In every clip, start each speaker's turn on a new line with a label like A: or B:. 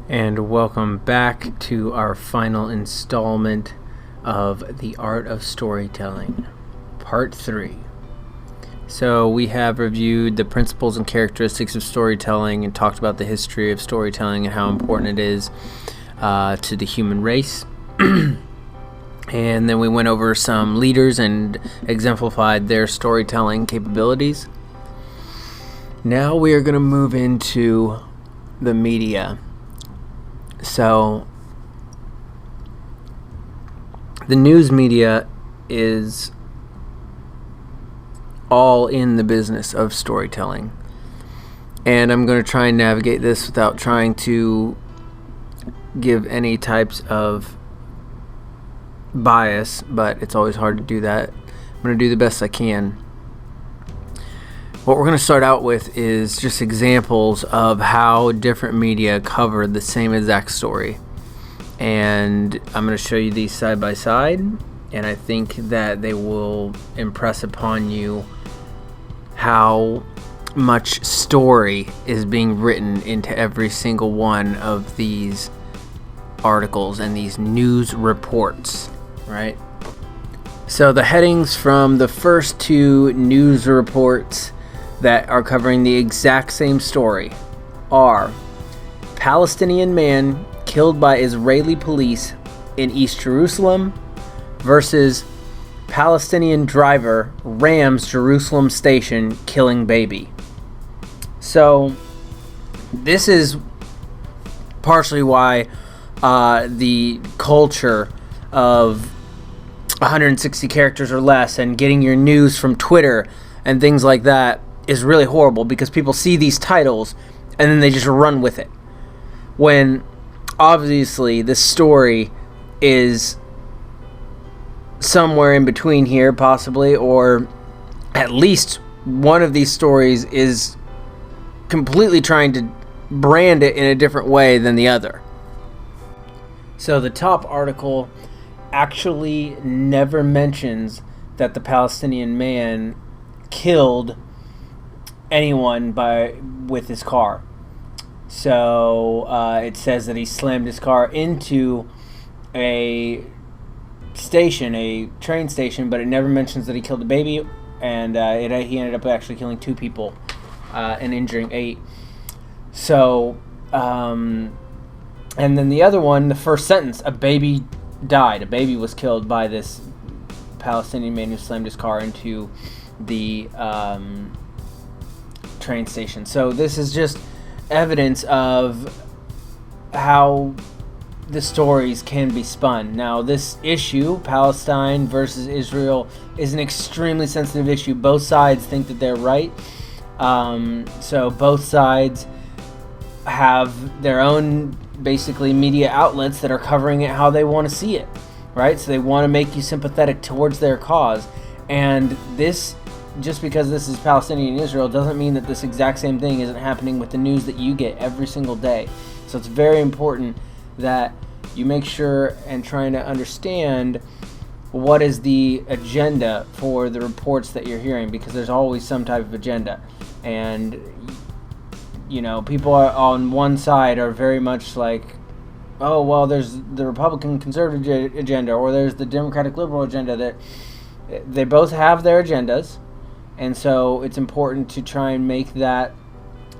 A: And welcome back to our final installment of The Art of Storytelling, Part 3. So we have reviewed the principles and characteristics of storytelling and talked about the history of storytelling and how important it is to the human race. And then we went over some leaders and exemplified their storytelling capabilities. Now we are going to move into the media. So, the news media is all in the business of storytelling. And I'm going to try and navigate this without trying to give any types of bias, but it's always hard to do that. I'm going to do the best I can. What we're going to start out with is just examples of how different media cover the same exact story. And I'm going to show you these side by side, and I think that they will impress upon you how much story is being written into every single one of these articles and these news reports, right? So the headings from the first two news reports that are covering the exact same story are: Palestinian man killed by Israeli police in East Jerusalem versus Palestinian driver rams Jerusalem station killing baby. So this is partially why the culture of 160 characters or less and getting your news from Twitter and things like that is really horrible, because people see these titles and then they just run with it, when obviously the story is somewhere in between here, possibly, or at least one of these stories is completely trying to brand it in a different way than the other. So the top article actually never mentions that the Palestinian man killed anyone with his car. So it says that he slammed his car into a train station, but it never mentions that he killed a baby, and he ended up actually killing 2 people and injuring 8. So, and then the other one, the first sentence, a baby died. A baby was killed by this Palestinian man who slammed his car into the train station. So this is just evidence of how the stories can be spun. Now, this issue, Palestine versus Israel, is an extremely sensitive issue. Both sides think that they're right. So both sides have their own, basically, media outlets that are covering it how they want to see it, right? So they want to make you sympathetic towards their cause. And this, just because this is Palestinian and Israel, doesn't mean that this exact same thing isn't happening with the news that you get every single day. So it's very important that you make sure and trying to understand what is the agenda for the reports that you're hearing, because there's always some type of agenda. And, you know, people are on one side are very much like, oh, well, there's the Republican conservative agenda, or there's the Democratic liberal agenda. That they both have their agendas. And so it's important to try and make that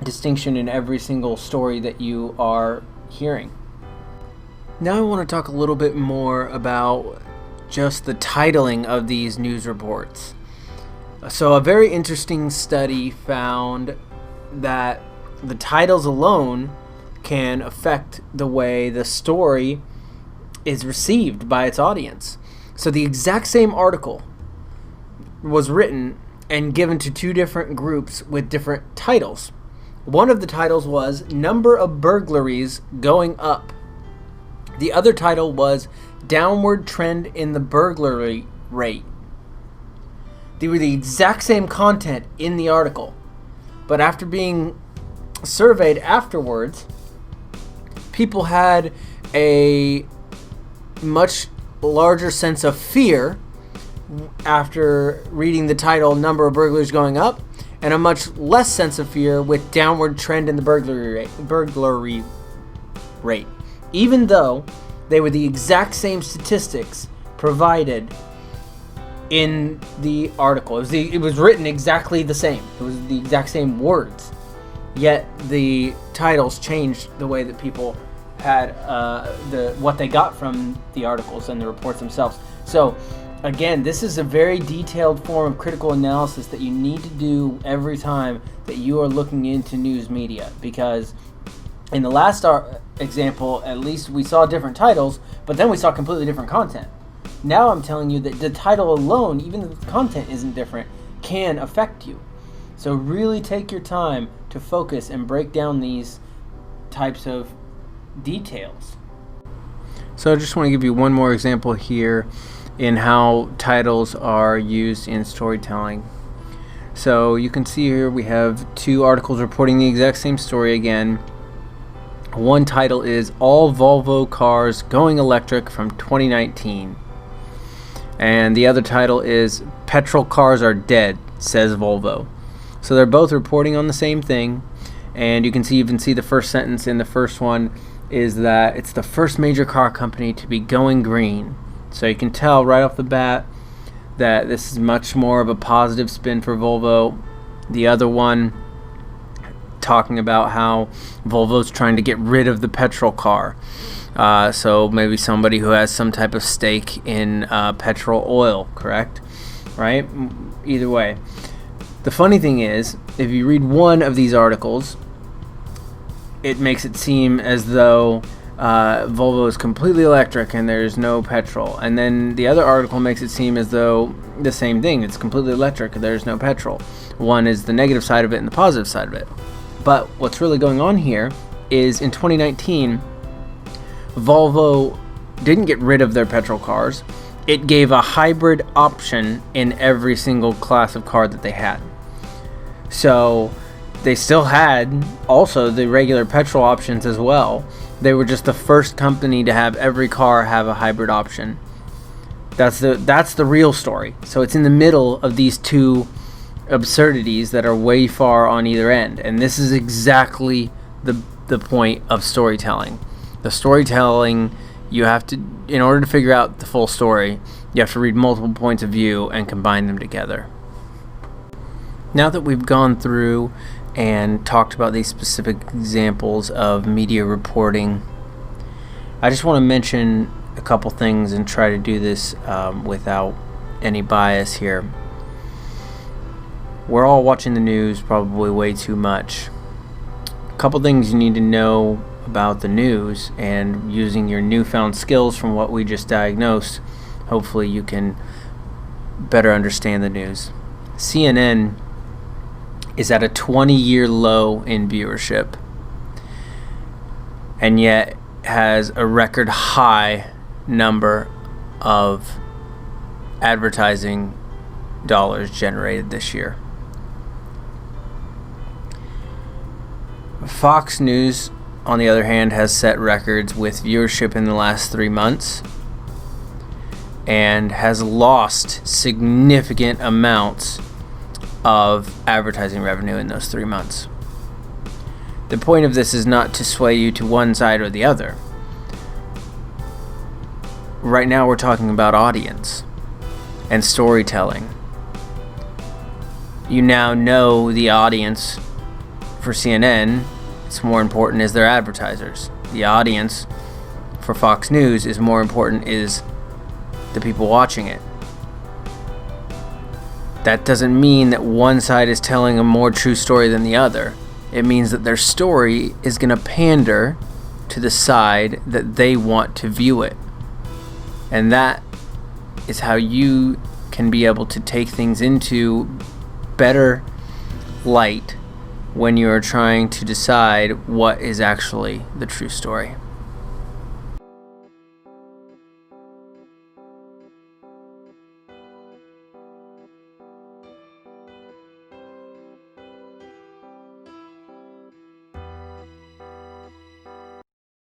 A: distinction in every single story that you are hearing. Now I want to talk a little bit more about just the titling of these news reports. So a very interesting study found that the titles alone can affect the way the story is received by its audience. So the exact same article was written and given to 2 different groups with different titles. One of the titles was "Number of Burglaries Going Up." The other title was "Downward Trend in the Burglary Rate." They were the exact same content in the article, but after being surveyed afterwards, people had a much larger sense of fear after reading the title "Number of Burglaries Going Up," and a much less sense of fear with "Downward Trend in the Burglary rate, even though they were the exact same statistics provided in the article. It was written exactly the same. It was the exact same words. Yet the titles changed the way that people had what they got from the articles and the reports themselves. So again, this is a very detailed form of critical analysis that you need to do every time that you are looking into news media, because in the last example, at least we saw different titles, but then we saw completely different content. Now I'm telling you that the title alone, even if the content isn't different, can affect you. So really take your time to focus and break down these types of details. So I just want to give you one more example here in how titles are used in storytelling. So you can see here we have two articles reporting the exact same story again. One title is "All Volvo Cars Going Electric from 2019." And the other title is "Petrol Cars Are Dead, Says Volvo." So they're both reporting on the same thing. And you can even see the first sentence in the first one is that it's the first major car company to be going green. So you can tell right off the bat that this is much more of a positive spin for Volvo. The other one talking about how Volvo's trying to get rid of the petrol car. So maybe somebody who has some type of stake in petrol oil, correct? Right? Either way. The funny thing is, if you read one of these articles, it makes it seem as though Volvo is completely electric and there's no petrol. And then the other article makes it seem as though the same thing. It's completely electric and there's no petrol. One is the negative side of it and the positive side of it. But what's really going on here is in 2019, Volvo didn't get rid of their petrol cars. It gave a hybrid option in every single class of car that they had. So they still had also the regular petrol options as well. They were just the first company to have every car have a hybrid option. That's the real story. So it's in the middle of these two absurdities that are way far on either end. And this is exactly the point of storytelling. The storytelling, you have to, in order to figure out the full story, you have to read multiple points of view and combine them together. Now that we've gone through and talked about these specific examples of media reporting, I just want to mention a couple things and try to do this without any bias here. We're all watching the news probably way too much. A couple things you need to know about the news, and using your newfound skills from what we just diagnosed, hopefully you can better understand the news. CNN is at a 20-year low in viewership, and yet has a record high number of advertising dollars generated this year. Fox News, on the other hand, has set records with viewership in the last 3 months and has lost significant amounts of advertising revenue in those 3 months. The point of this is not to sway you to one side or the other. Right now we're talking about audience and storytelling. You now know the audience for CNN. It's more important is their advertisers. The audience for Fox News is more important is the people watching it. That doesn't mean that one side is telling a more true story than the other. It means that their story is going to pander to the side that they want to view it. And that is how you can be able to take things into better light when you are trying to decide what is actually the true story.